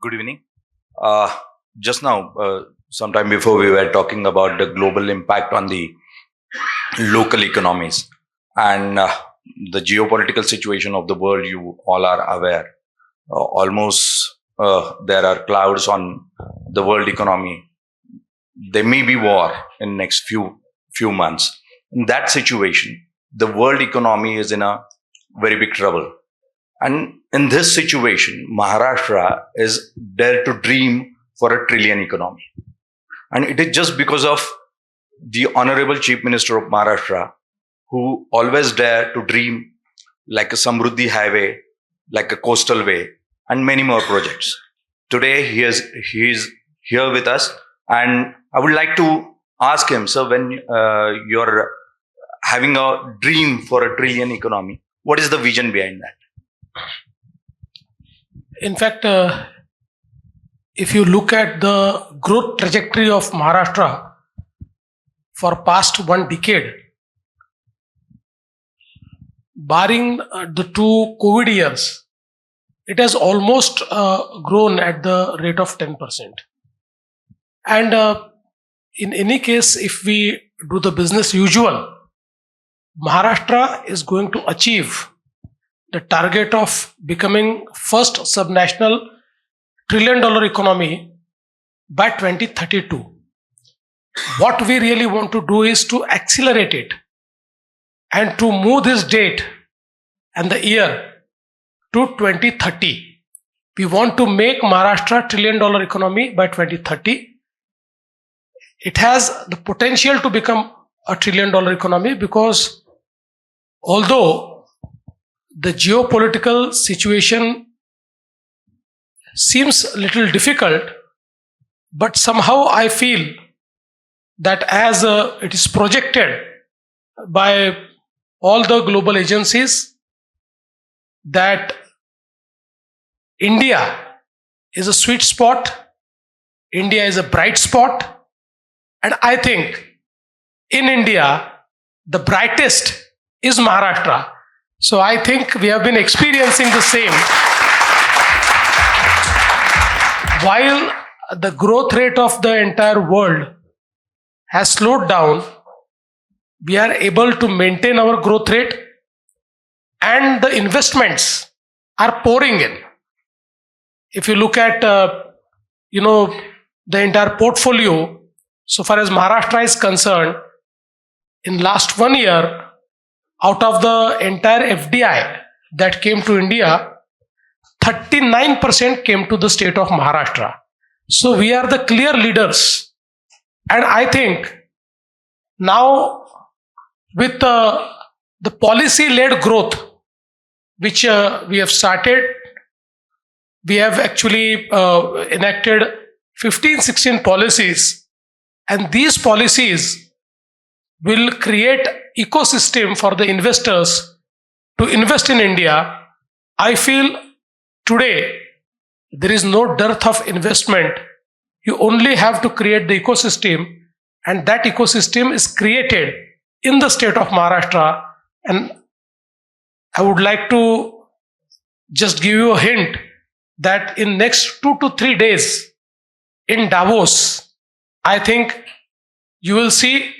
Good evening. Uh, just now, sometime before, we were talking about the global impact on the local economies and the geopolitical situation of the world. You all are aware. Almost there are clouds on the world economy. There may be war in next few months. In that situation, the world economy is in a very big trouble. And in this situation, Maharashtra is dare to dream for a trillion economy. And it is just because of the Honorable Chief Minister of Maharashtra, who always dare to dream like a Samruddhi highway, like a coastal way, and many more projects. Today, he is here with us. And I would like to ask him, sir, when you're having a dream for a trillion economy, what is the vision behind that? In fact, if you look at the growth trajectory of Maharashtra for past 1 decade, barring the 2 COVID years, it has almost grown at the rate of 10%. And in any case, if we do the business usual, Maharashtra is going to achieve the target of becoming first subnational trillion-dollar economy by 2032. What we really want to do is to accelerate it and to move this date and the year to 2030. We want to make Maharashtra trillion-dollar economy by 2030. It has the potential to become a trillion-dollar economy because although the geopolitical situation seems a little difficult, but somehow I feel that as it is projected by all the global agencies, that India is a sweet spot, India is a bright spot, and I think in India, the brightest is Maharashtra. So I think we have been experiencing the same. While the growth rate of the entire world has slowed down, we are able to maintain our growth rate and the investments are pouring in. If you look at, the entire portfolio, so far as Maharashtra is concerned, in last 1 year, out of the entire FDI that came to India, 39% came to the state of Maharashtra. So we are the clear leaders. And I think now with the policy-led growth, which we have started, we have actually enacted 15-16 policies. And these policies will create ecosystem for the investors to invest in India. I feel today there is no dearth of investment. You only have to create the ecosystem, and that ecosystem is created in the state of Maharashtra. And I would like to just give you a hint that in next 2 to 3 days in Davos, I think you will see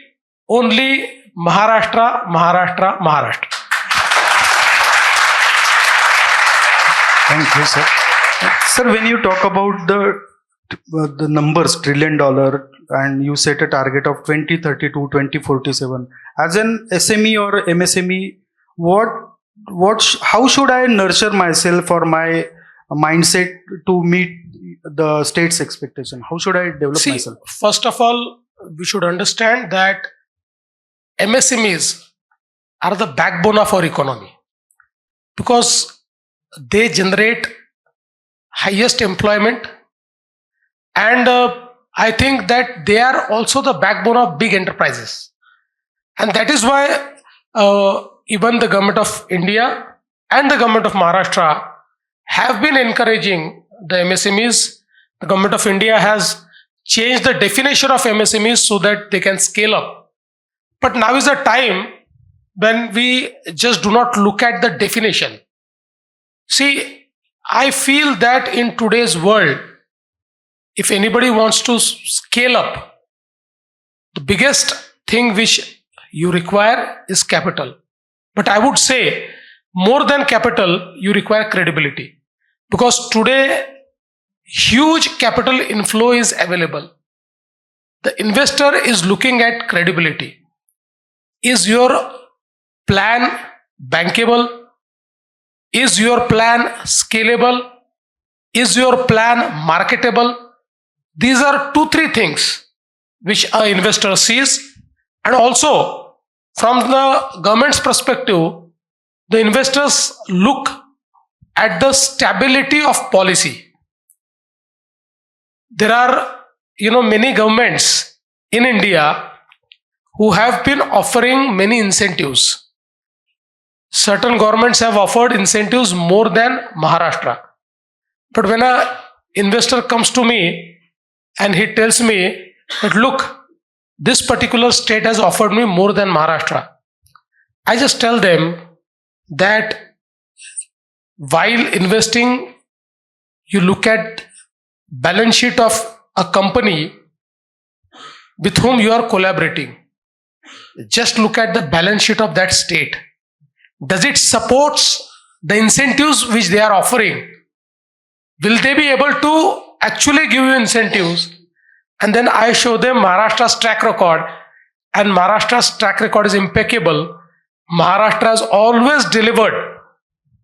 only Maharashtra, Maharashtra, Maharashtra. Thank you, sir. Sir, when you talk about the numbers, $1 trillion, and you set a target of 2032, 2047, as an SME or MSME, how should I nurture myself or my mindset to meet the state's expectation? How should I develop myself? First of all, we should understand that MSMEs are the backbone of our economy because they generate highest employment, and I think that they are also the backbone of big enterprises. And that is why even the government of India and the government of Maharashtra have been encouraging the MSMEs. The government of India has changed the definition of MSMEs so that they can scale up. But now is a time when we just do not look at the definition. See, I feel that in today's world, if anybody wants to scale up, the biggest thing which you require is capital. But I would say more than capital, you require credibility. Because today, huge capital inflow is available. The investor is looking at credibility. Is your plan bankable? Is your plan scalable? Is your plan marketable? These are 2-3 things which an investor sees. And also, from the government's perspective, the investors look at the stability of policy. There are, many governments in India who have been offering many incentives. Certain governments have offered incentives more than Maharashtra. But when an investor comes to me and he tells me that, look, this particular state has offered me more than Maharashtra, I just tell them that while investing, you look at balance sheet of a company with whom you are collaborating. Just look at the balance sheet of that state. Does it supports the incentives which they are offering? Will they be able to actually give you incentives? And then I show them Maharashtra's track record, and Maharashtra's track record is impeccable. Maharashtra has always delivered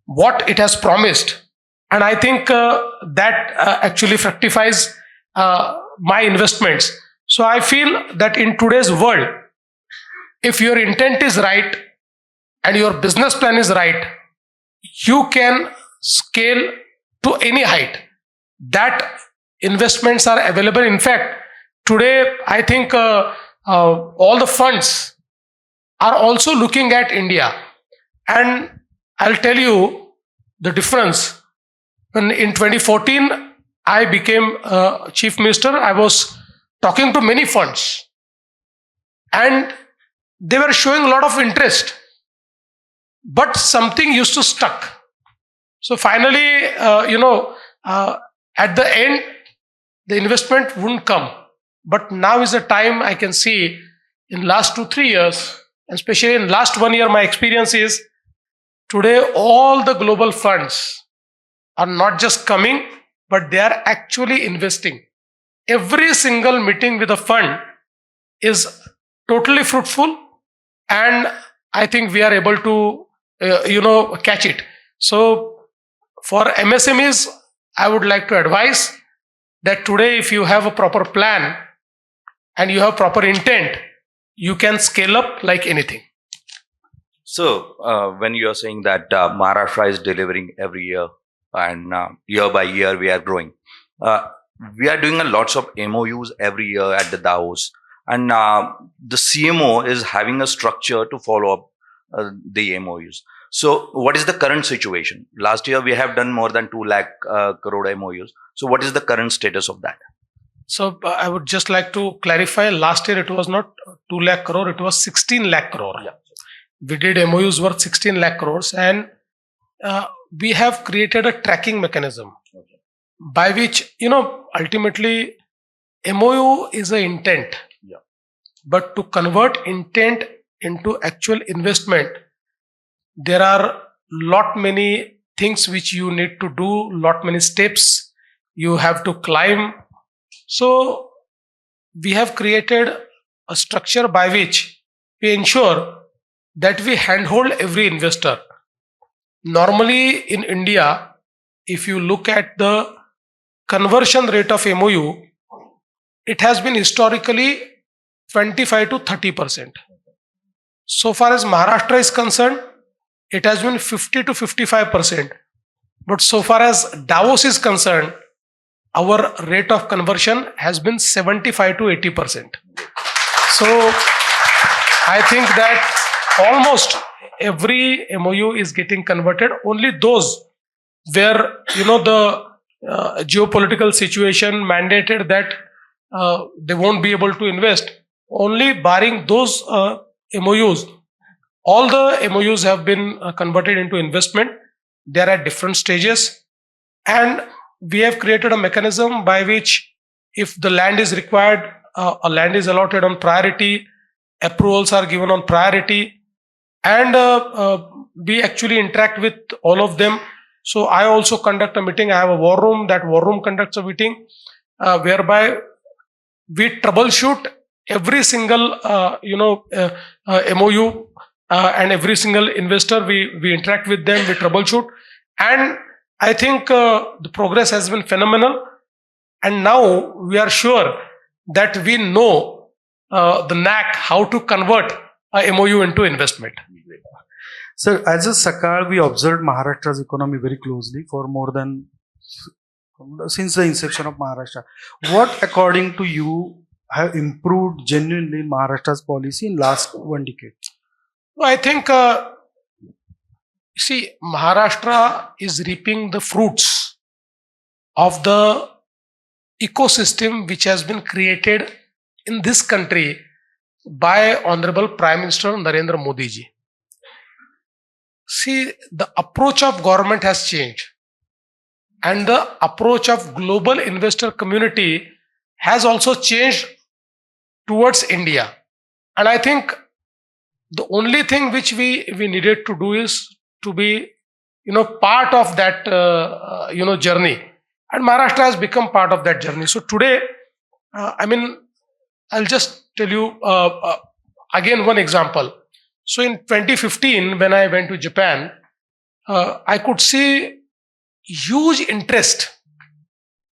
what it has promised. And I think that actually fructifies my investments. So I feel that in today's world, if your intent is right and your business plan is right, you can scale to any height. That investments are available. In fact, today I think all the funds are also looking at India. And I'll tell you the difference. When in 2014, I became chief minister, I was talking to many funds and they were showing a lot of interest, but something used to stuck. So finally, at the end, the investment wouldn't come. But now is the time I can see in last 2-3 years, especially in last 1 year, my experience is today all the global funds are not just coming, but they are actually investing. Every single meeting with a fund is totally fruitful, and I think we are able to, catch it. So for MSMEs, I would like to advise that today, if you have a proper plan and you have proper intent, you can scale up like anything. So, when you are saying that Maharashtra is delivering every year and year by year we are growing, we are doing a lots of MOUs every year at the Davos, and the CMO is having a structure to follow up the MOUs. So, what is the current situation? Last year we have done more than 2 lakh crore MOUs. So, what is the current status of that? So I would just like to clarify. Last year it was not 2 lakh crore; it was 16 lakh crore. Yeah. We did MOUs worth 16 lakh crores, and we have created a tracking mechanism by which, ultimately MOU is an intent. Yeah. But to convert intent into actual investment, there are lot many things which you need to do, lot many steps you have to climb. So we have created a structure by which we ensure that we handhold every investor. Normally in India, if you look at the conversion rate of MOU, it has been historically 25 to 30%. So far as Maharashtra is concerned, it has been 50 to 55%. But so far as Davos is concerned, our rate of conversion has been 75 to 80%. So I think that almost every MOU is getting converted. Only those where the geopolitical situation mandated that they won't be able to invest. Only barring those MOUs, all the MOUs have been converted into investment. They are at different stages, and we have created a mechanism by which If the land is required, a land is allotted on priority, approvals are given on priority, and we actually interact with all of them. So I also conduct a meeting. I have a war room. That war room conducts a meeting whereby we troubleshoot every single MOU and every single investor. We interact with them. We troubleshoot, and I think the progress has been phenomenal. And now we are sure that we know the knack how to convert a MOU into investment. Sir, as a Sakal, we observed Maharashtra's economy very closely for more than since the inception of Maharashtra. What, according to you, have improved genuinely Maharashtra's policy in last one decade? I think, Maharashtra is reaping the fruits of the ecosystem which has been created in this country by Honorable Prime Minister Narendra Modi ji. See, the approach of government has changed, and the approach of global investor community has also changed towards India. And I think the only thing which we needed to do is to be part of that journey, and Maharashtra has become part of that journey. So today, I'll just tell you again one example. So in 2015, when I went to Japan, I could see huge interest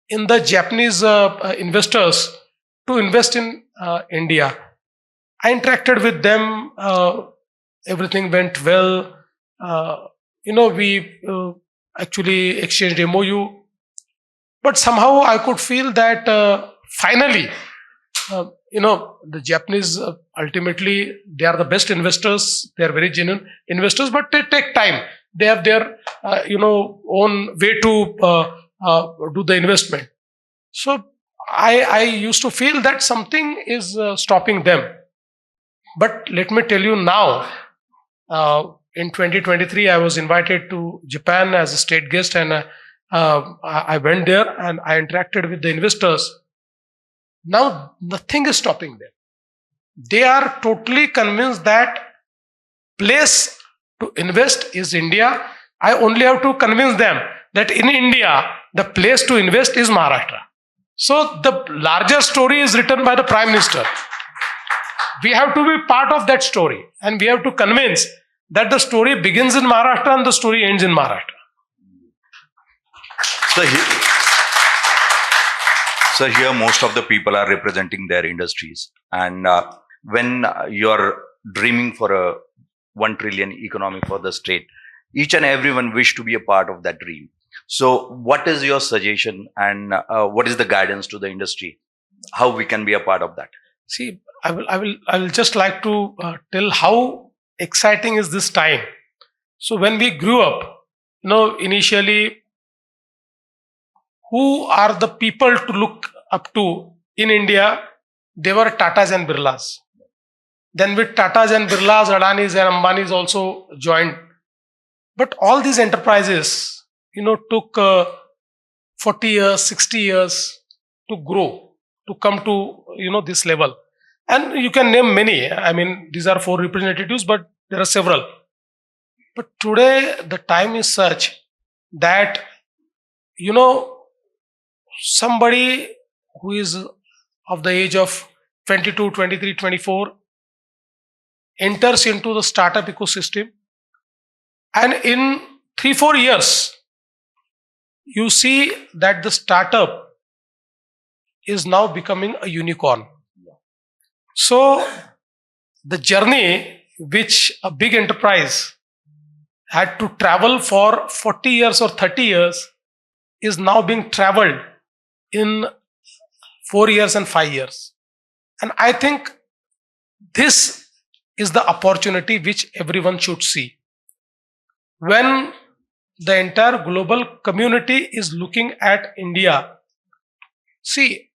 in the Japanese investors to invest in India. I interacted with them. Everything went well. We actually exchanged MOU. But somehow I could feel that finally, the Japanese ultimately, they are the best investors. They are very genuine investors, but they take time. They have their own way to do the investment. So I used to feel that something is stopping them. But let me tell you now, in 2023, I was invited to Japan as a state guest, and I went there and I interacted with the investors. Now, nothing is stopping them. They are totally convinced that place to invest is India. I only have to convince them that in India, the place to invest is Maharashtra. So the larger story is written by the Prime Minister. We have to be part of that story, and we have to convince that the story begins in Maharashtra and the story ends in Maharashtra. So here most of the people are representing their industries, and when you're dreaming for a 1 trillion economy for the state, each and everyone wish to be a part of that dream. So what is your suggestion, and what is the guidance to the industry, how we can be a part of that? See, I will just like to tell how exciting is this time. So when we grew up, initially, who are the people to look up to in India? They were Tatas and Birlas. Then with Tatas and Birlas, Adanis and Ambanis also joined. But all these enterprises, took 40 years, 60 years to grow, to come to, this level. And you can name many. These are 4 representatives, but there are several. But today, the time is such that, somebody who is of the age of 22, 23, 24 enters into the startup ecosystem, and in 3-4 years, you see that the startup is now becoming a unicorn. So the journey which a big enterprise had to travel for 40 years or 30 years is now being traveled in 4 years and 5 years. And I think this is the opportunity which everyone should see. When the entire global community is looking at India, see,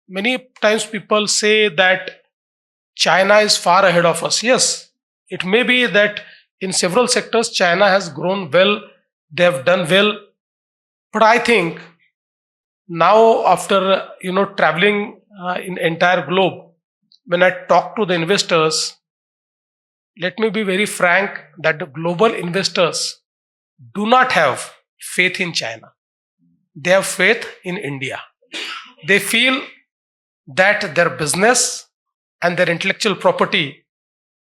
many times people say that China is far ahead of us. Yes, it may be that in several sectors China has grown well, they have done well. But I think now after traveling in entire globe, when I talk to the investors, let me be very frank that the global investors do not have faith in China. They have faith in India. They feel that their business and their intellectual property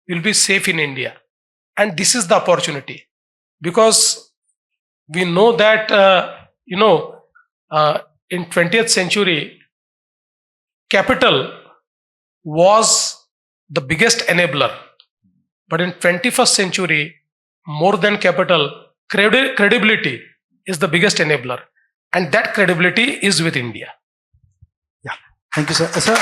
will be safe in India. And this is the opportunity, because we know that, in 20th century, capital was the biggest enabler. But in 21st century, more than capital, credibility is the biggest enabler. And that credibility is with India. Yeah, thank you, sir. Sir,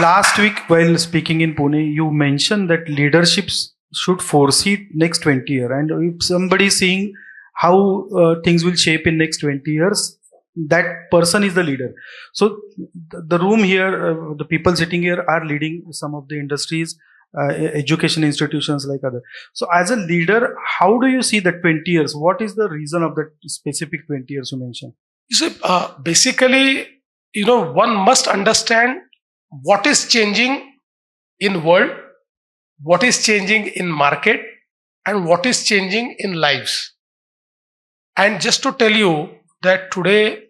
last week while speaking in Pune, you mentioned that leaderships should foresee next 20 years. And if somebody is seeing how things will shape in next 20 years, that person is the leader. So the room here, the people sitting here are leading some of the industries, education institutions like other. So as a leader, how do you see the 20 years? What is the reason of that specific 20 years you mentioned? You see, basically, one must understand what is changing in world, what is changing in market, and what is changing in lives. And just to tell you that today,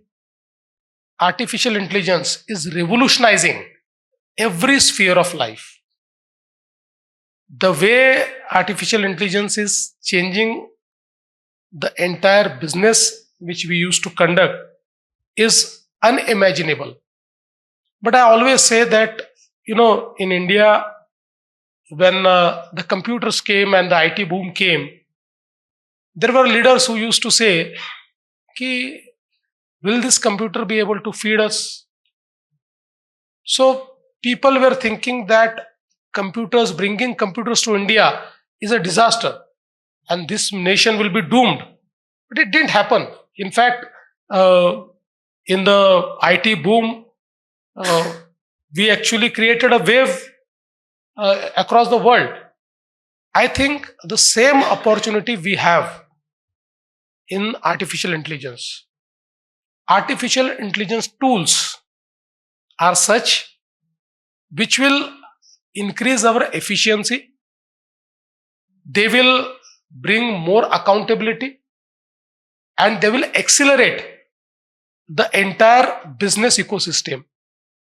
artificial intelligence is revolutionizing every sphere of life. The way artificial intelligence is changing the entire business which we used to conduct is unimaginable. But I always say that, in India, when the computers came and the IT boom came, there were leaders who used to say, will this computer be able to feed us? So people were thinking that bringing computers to India is a disaster and this nation will be doomed. But it didn't happen. In fact, in the IT boom, we actually created a wave across the world. I think the same opportunity we have in artificial intelligence. Artificial intelligence tools are such which will increase our efficiency. They will bring more accountability and they will accelerate the entire business ecosystem.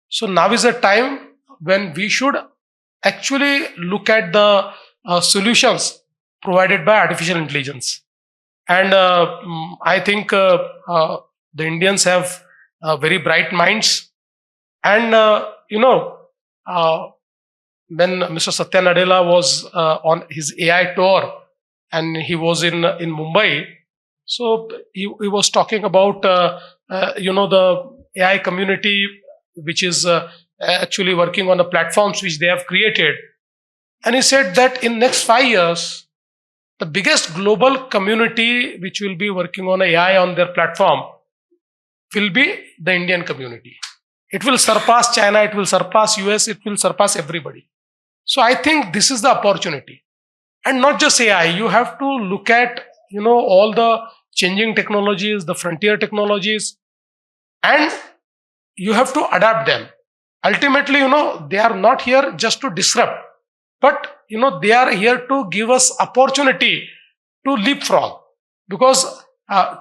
So now is a time when we should actually look at the solutions provided by artificial intelligence. And I think the Indians have very bright minds. And, when Mr. Satya Nadella was on his AI tour and he was in Mumbai, so he was talking about, the AI community, which is actually working on the platforms which they have created. And he said that in next 5 years, the biggest global community which will be working on AI on their platform will be the Indian community. It will surpass China, it will surpass US, it will surpass everybody. So I think this is the opportunity. And not just AI, you have to look at, all the changing technologies, the frontier technologies, and you have to adapt them. Ultimately, they are not here just to disrupt, but, they are here to give us opportunity to leapfrog. Because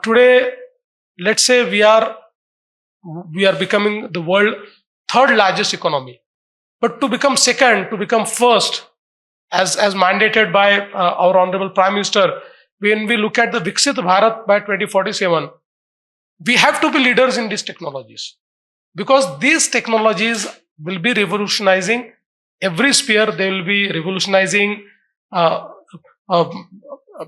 today, let's say we are becoming the world third largest economy. But to become second, to become first, as mandated by our Honorable Prime Minister, when we look at the Viksit Bharat by 2047, we have to be leaders in these technologies. Because these technologies will be revolutionizing every sphere. They will be revolutionizing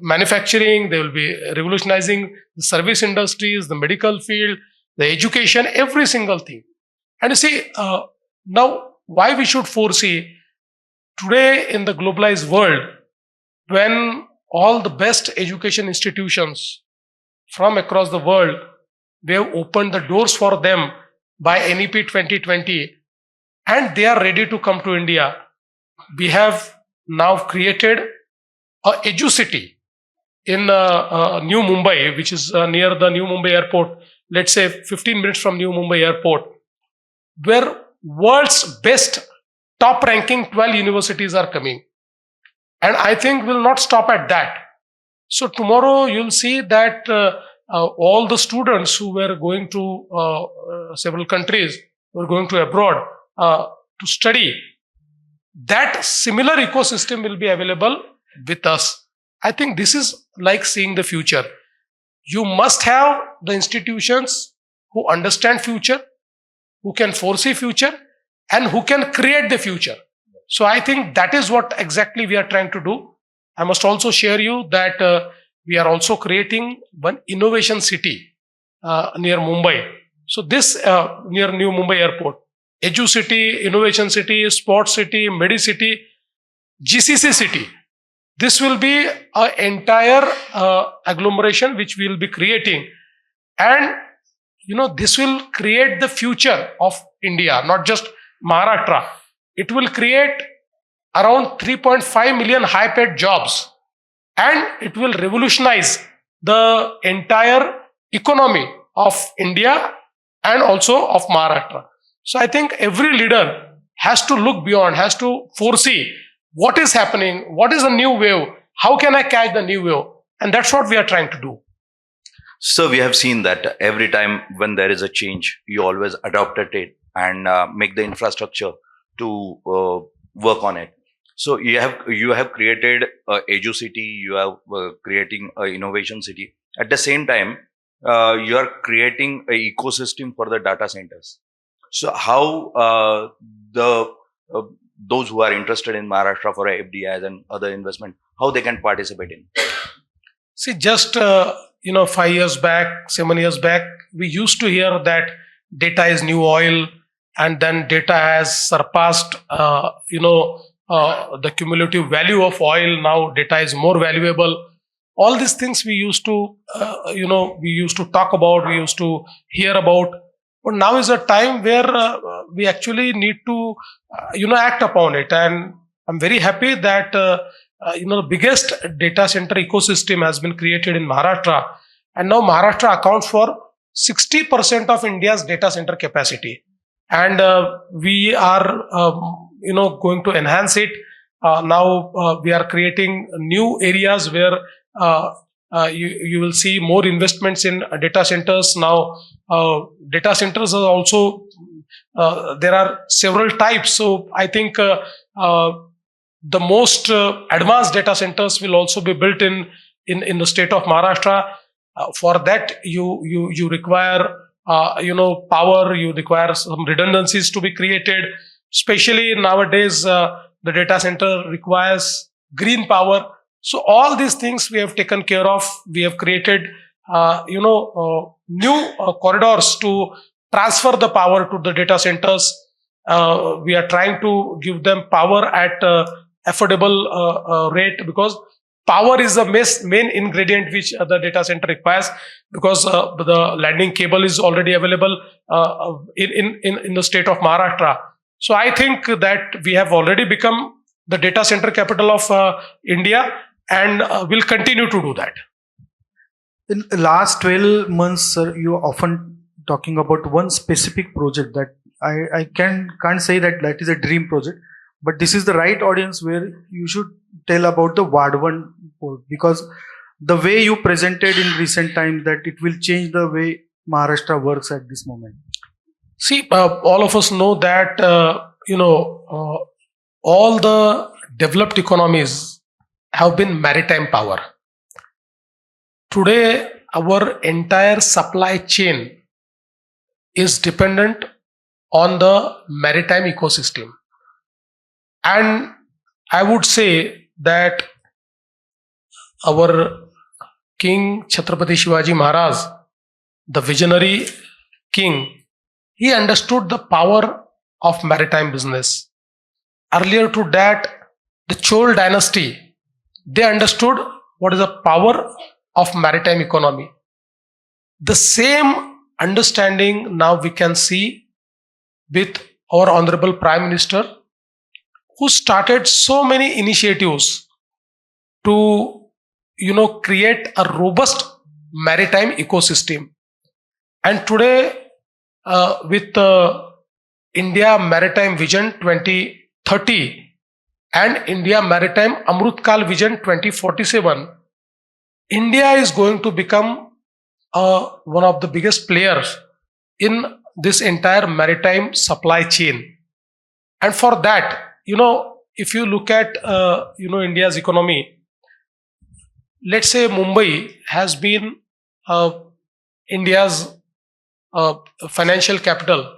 manufacturing, they will be revolutionizing the service industries, the medical field, the education, every single thing. And you see, now why we should foresee today in the globalized world, when all the best education institutions from across the world, they have opened the doors for them by NEP 2020, and they are ready to come to India. We have now created a EduCity. in New Mumbai, which is near the New Mumbai airport, let's say 15 minutes from New Mumbai airport, where world's best top ranking 12 universities are coming. And I think we'll not stop at that. So tomorrow you'll see that all the students who were going to several countries, who were going to abroad to study, that similar ecosystem will be available with us. I think this is like seeing the future. You must have the institutions who understand future, who can foresee future, and who can create the future. So I think that is what exactly we are trying to do. I must also share you that we are also creating one innovation city near Mumbai. So this near New Mumbai airport, Edu City, Innovation City, Sports City, Medi City, GCC City. This will be an entire agglomeration which we will be creating, and this will create the future of India, not just Maharashtra. It will create around 3.5 million high-paid jobs, and it will revolutionize the entire economy of India and also of Maharashtra. So I think every leader has to look beyond, has to foresee what is happening, what is a new wave, how can I catch the new wave, and that's what we are trying to do. So we have seen that every time when there is a change, you always adopted it and make the infrastructure to work on it. So you have created a Edu City, you have creating a innovation city. At the same time, you are creating a ecosystem for the data centers. So how those who are interested in Maharashtra for FDIs and other investment, how they can participate in? See, just 5 years back, 7 years back, we used to hear that data is new oil, and then data has surpassed the cumulative value of oil. Now data is more valuable. All these things we used to talk about, we used to hear about. But now is a time where we actually need to act upon it. And I'm very happy that the biggest data center ecosystem has been created in Maharashtra, and now Maharashtra accounts for 60% of India's data center capacity. And we are going to enhance it. Now we are creating new areas where you will see more investments in data centers. Now data centers are also there are several types. So I think the most advanced data centers will also be built in the state of Maharashtra. For that you require power, you require some redundancies to be created. Especially nowadays, the data center requires green power. So all these things we have taken care of. We have created, new corridors to transfer the power to the data centers. We are trying to give them power at affordable rate, because power is the main ingredient which the data center requires, because the landing cable is already available in the state of Maharashtra. So I think that we have already become the data center capital of India, and will continue to do that. In the last 12 months, sir, you are often talking about one specific project that I can't say that is a dream project, but this is the right audience where you should tell about the Vadhavan port, because the way you presented in recent times that it will change the way Maharashtra works at this moment. See, all of us know that all the developed economies have been maritime power. Today, our entire supply chain is dependent on the maritime ecosystem. And I would say that our King Chhatrapati Shivaji Maharaj, the visionary king, he understood the power of maritime business. Earlier to that, the Chol dynasty, they understood what is the power of maritime economy. The same understanding now we can see with our Honorable Prime Minister, who started so many initiatives to create a robust maritime ecosystem. And today, with India Maritime Vision 2030 and India Maritime Amrutkal Vision 2047, India is going to become one of the biggest players in this entire maritime supply chain. And for that, if you look at India's economy, let's say Mumbai has been India's financial capital.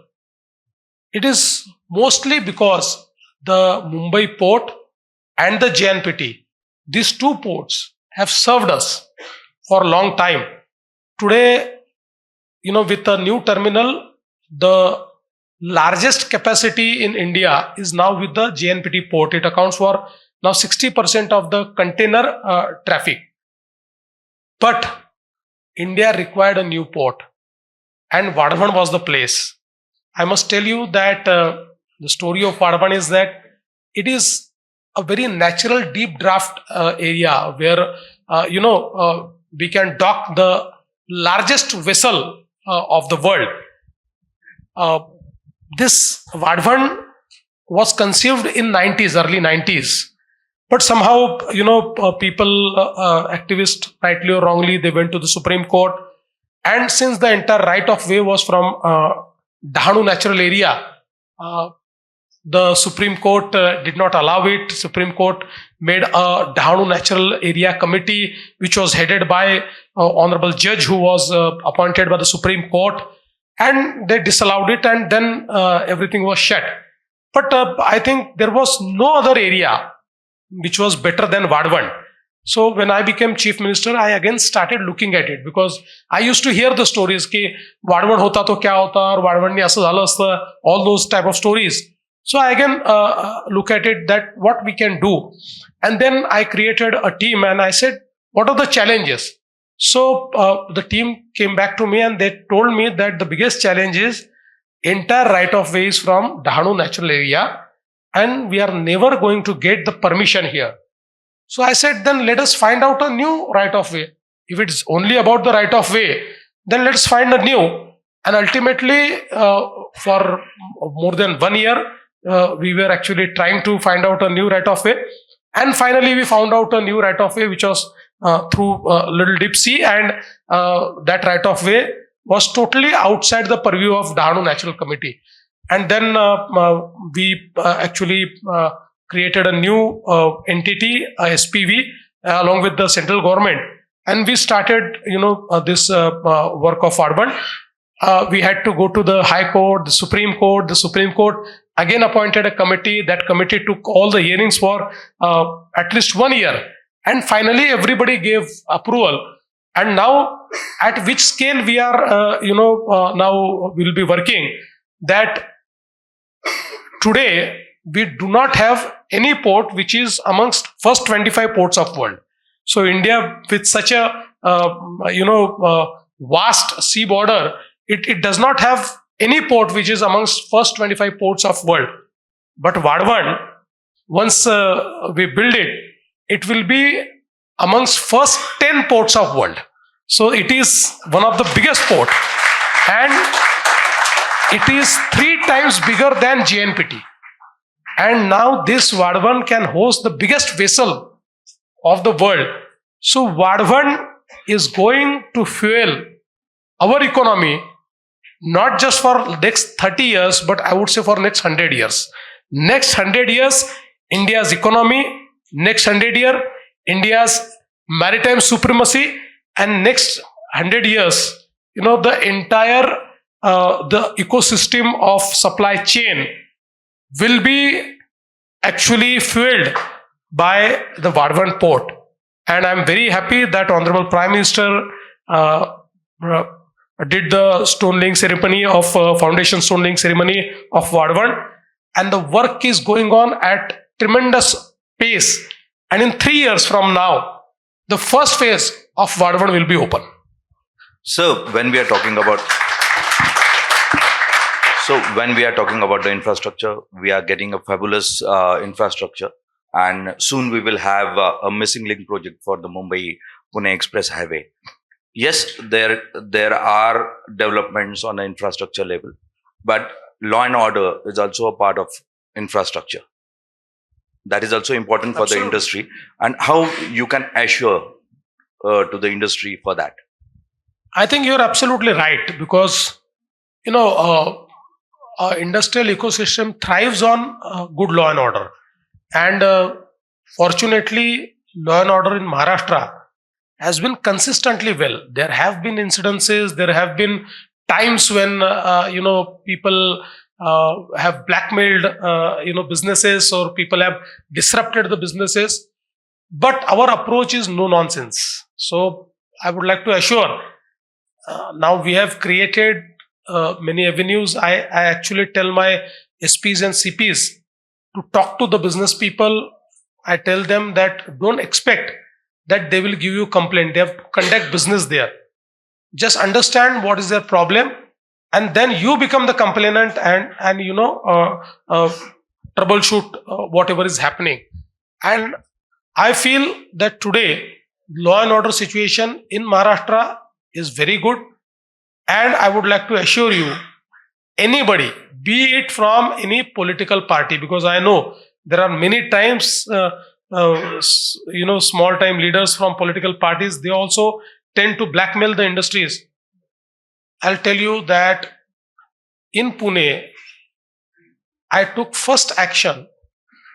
It is mostly because the Mumbai port and the JNPT, these two ports have served us for a long time. Today, with a new terminal, the largest capacity in India is now with the JNPT port. It accounts for now 60% of the container traffic. But India required a new port, and Vadhavan was the place. I must tell you that the story of Vadhavan is that it is a very natural deep draft area where we can dock the largest vessel of the world. This Vadhavan was conceived in early 90s. But somehow, people, activists, rightly or wrongly, they went to the Supreme Court. And since the entire right of way was from Dahanu natural area, the Supreme Court did not allow it. Supreme Court made a Dahanu natural area committee, which was headed by honorable judge who was appointed by the Supreme Court. And they disallowed it, and then everything was shut. But I think there was no other area which was better than Vadhavan. So when I became chief minister, I again started looking at it, because I used to hear the stories ki Vadhavan hota to kya hota, aur Vadhavan ne asa zala asta, all those type of stories. So I again look at it that what we can do. And then I created a team and I said, what are the challenges? So the team came back to me and they told me that the biggest challenge is entire right of way is from Dahanu natural area, and we are never going to get the permission here. So I said, then let us find out a new right of way. If it's only about the right of way, then let's find a new. And ultimately, for more than 1 year, we were actually trying to find out a new right of way. And finally, we found out a new right of way, which was through Little Deep Sea, and that right of way was totally outside the purview of Dahanu Natural Committee. And then we actually created a new entity, SPV, along with the central government, and we started, this work of Vadhavan. We had to go to the High Court, the Supreme Court. The Supreme Court again appointed a committee. That committee took all the hearings for at least 1 year, and finally everybody gave approval. And now, at which scale we are, now we'll be working, that today we do not have any port which is amongst first 25 ports of world. So India, with such a vast sea border, it does not have any port which is amongst first 25 ports of world. But Vadhavan, once we build it, it will be amongst first 10 ports of world. So it is one of the biggest port, and it is 3 times bigger than JNPT. And now this Vadhavan can host the biggest vessel of the world. So Vadhavan is going to fuel our economy, not just for next 30 years, but I would say for next 100 years. Next 100 years, India's economy. Next 100 years, India's maritime supremacy. And next 100 years, the entire the ecosystem of supply chain will be actually fueled by the Vadhavan port. And I'm very happy that Honorable Prime Minister did the stone laying ceremony of foundation stone laying ceremony of Vadhavan, and the work is going on at tremendous pace. And in 3 years from now, the first phase of Vadhavan will be open. So when we are talking about the infrastructure, we are getting a fabulous infrastructure. and soon we will have a missing link project for the Mumbai-Pune Express Highway. Yes, there are developments on the infrastructure level, but law and order is also a part of infrastructure. That is also important for the Absolutely. industry, and how you can assure to the industry for that. I think you're absolutely right because you know industrial ecosystem thrives on good law and order, and fortunately, law and order in Maharashtra has been consistently well. There have been incidences, there have been times when people have blackmailed businesses, or people have disrupted the businesses. But our approach is no nonsense. So I would like to assure. Now we have created many avenues. I actually tell my SPs and CPs to talk to the business people. I tell them that don't expect that they will give you complaint. They have to conduct business there. Just understand what is their problem, and then you become the complainant and troubleshoot whatever is happening. And I feel that today law and order situation in Maharashtra is very good, and I would like to assure you, anybody, be it from any political party, because I know there are many times small time leaders from political parties, they also tend to blackmail the industries. I'll tell you that in Pune I took first action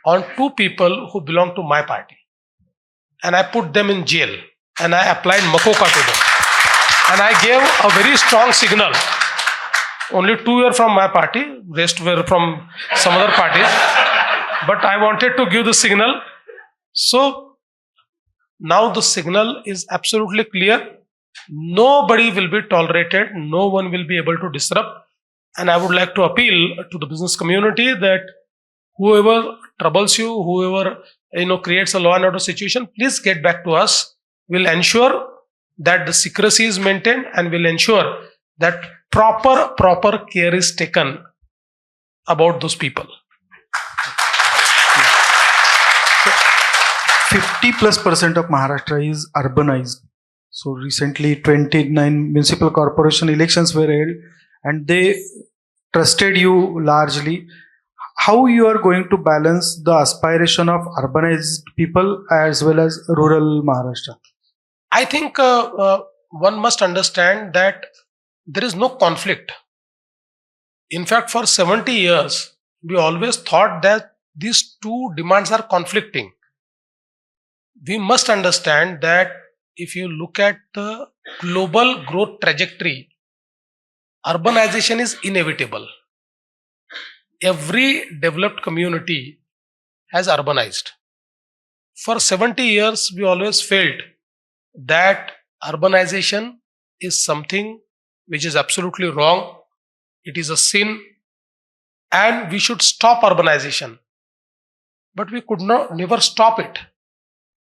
on two people who belong to my party, and I put them in jail, and I applied makoka to them, and I gave a very strong signal. Only two were from my party, rest were from some other parties, but I wanted to give the signal. So now the signal is absolutely clear. Nobody will be tolerated, no one will be able to disrupt. And I would like to appeal to the business community that whoever troubles you, whoever creates a law and order situation, please get back to us. We'll ensure that the secrecy is maintained, and we'll ensure that proper care is taken about those people. 50+% of Maharashtra is urbanized. So recently 29 municipal corporation elections were held, and they trusted you largely. How you are going to balance the aspiration of urbanized people as well as rural Maharashtra? I think one must understand that there is no conflict. In fact, for 70 years, we always thought that these two demands are conflicting. We must understand that if you look at the global growth trajectory, urbanization is inevitable. Every developed community has urbanized. For 70 years, we always felt that urbanization is something which is absolutely wrong. It is a sin, and we should stop urbanization. But we could never stop it.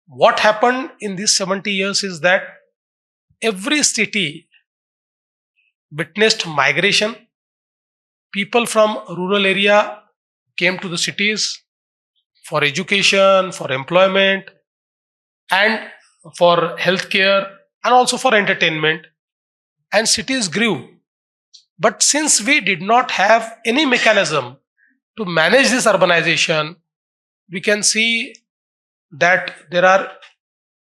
What happened in these 70 years is that every city witnessed migration. People from rural area came to the cities for education, for employment, and for healthcare, and also for entertainment. And cities grew. But since we did not have any mechanism to manage this urbanization, we can see that there are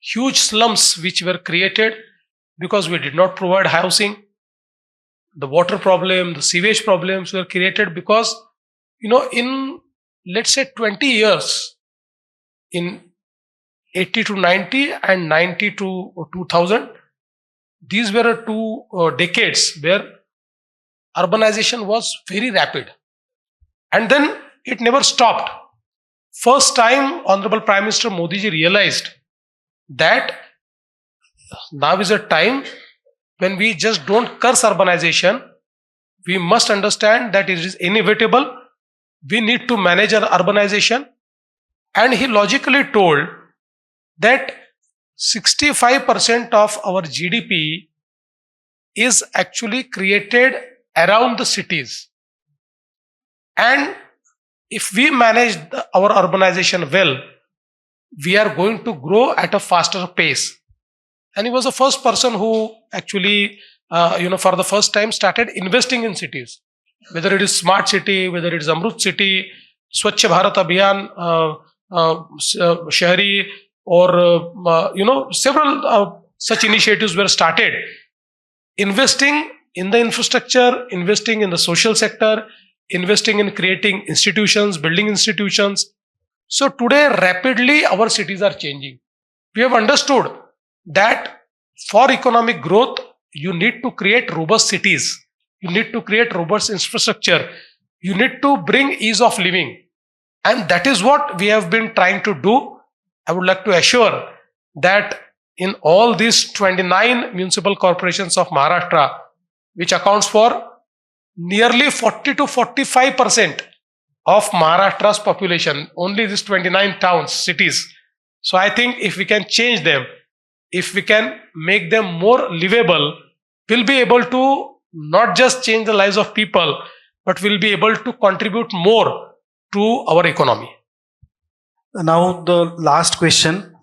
huge slums which were created because we did not provide housing. The water problem, the sewage problems were created because, in let's say 20 years, in 80 to 90 and 90 to 2000, these were two decades where urbanization was very rapid. And then it never stopped. First time, Honorable Prime Minister Modi ji realized that now is a time when we just don't curse urbanization. We must understand that it is inevitable. We need to manage our urbanization. And he logically told that 65% of our GDP is actually created around the cities. And if we manage our urbanization well, we are going to grow at a faster pace. And he was the first person who actually, for the first time started investing in cities, whether it is Smart City, whether it is Amrut City, Swachh Bharat Abhiyan, Shahri, or several such initiatives were started. Investing in the infrastructure, investing in the social sector, investing in creating institutions, building institutions. So today, rapidly, our cities are changing. We have understood that for economic growth, you need to create robust cities. You need to create robust infrastructure. You need to bring ease of living. And that is what we have been trying to do. I would like to assure that in all these 29 municipal corporations of Maharashtra, which accounts for nearly 40 to 45% of Maharashtra's population, only these 29 towns, cities. So I think if we can change them, if we can make them more livable, we'll be able to not just change the lives of people, but we'll be able to contribute more to our economy. Now, the last question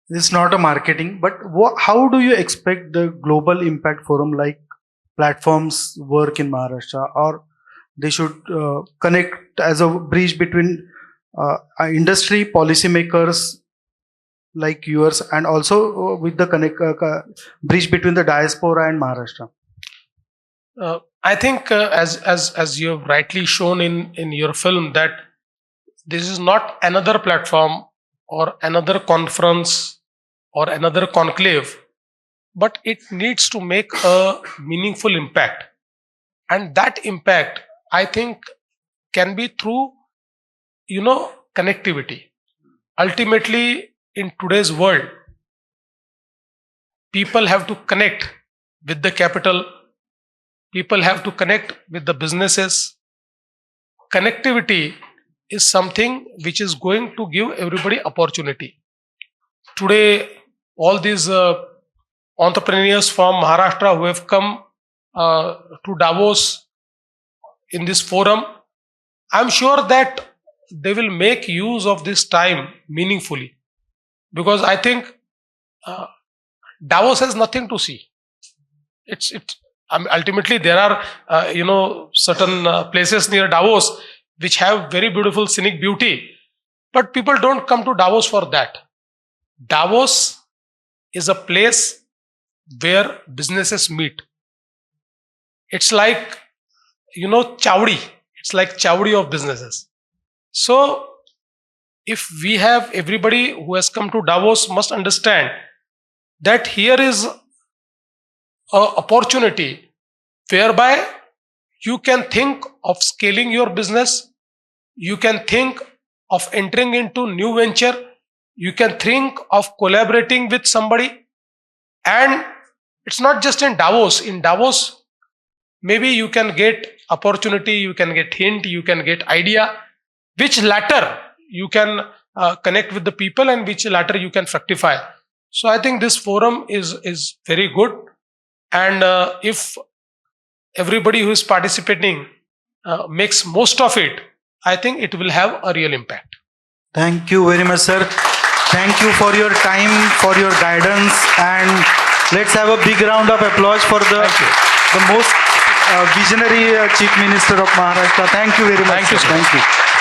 is not a marketing, but how do you expect the global impact forum like platforms work in Maharashtra, or they should connect as a bridge between industry, policymakers like yours, and also with the bridge between the diaspora and Maharashtra? I think, as you have rightly shown in your film, that this is not another platform or another conference or another conclave, but it needs to make a meaningful impact. And that impact, I think, can be through, connectivity. Ultimately, in today's world, people have to connect with the capital. People have to connect with the businesses. Connectivity is something which is going to give everybody opportunity. Today, all these entrepreneurs from Maharashtra who have come to Davos in this forum, I'm sure that they will make use of this time meaningfully, because I think Davos has nothing to see. Ultimately, there are certain places near Davos which have very beautiful scenic beauty, but people don't come to Davos for that. Davos is a place where businesses meet. It's like chowdi. It's like chowdi of businesses. So if we have everybody who has come to Davos must understand that here is an opportunity whereby you can think of scaling your business, you can think of entering into new venture, you can think of collaborating with somebody. And it's not just in Davos. In Davos, maybe you can get opportunity, you can get hint, you can get idea, which latter you can connect with the people, and which latter you can fructify. So I think this forum is very good. And if everybody who is participating makes most of it, I think it will have a real impact. Thank you very much, sir. Thank you for your time, for your guidance, and let's have a big round of applause for the most visionary Chief Minister of Maharashtra. Thank you very much. Thank you, sir. Thank you.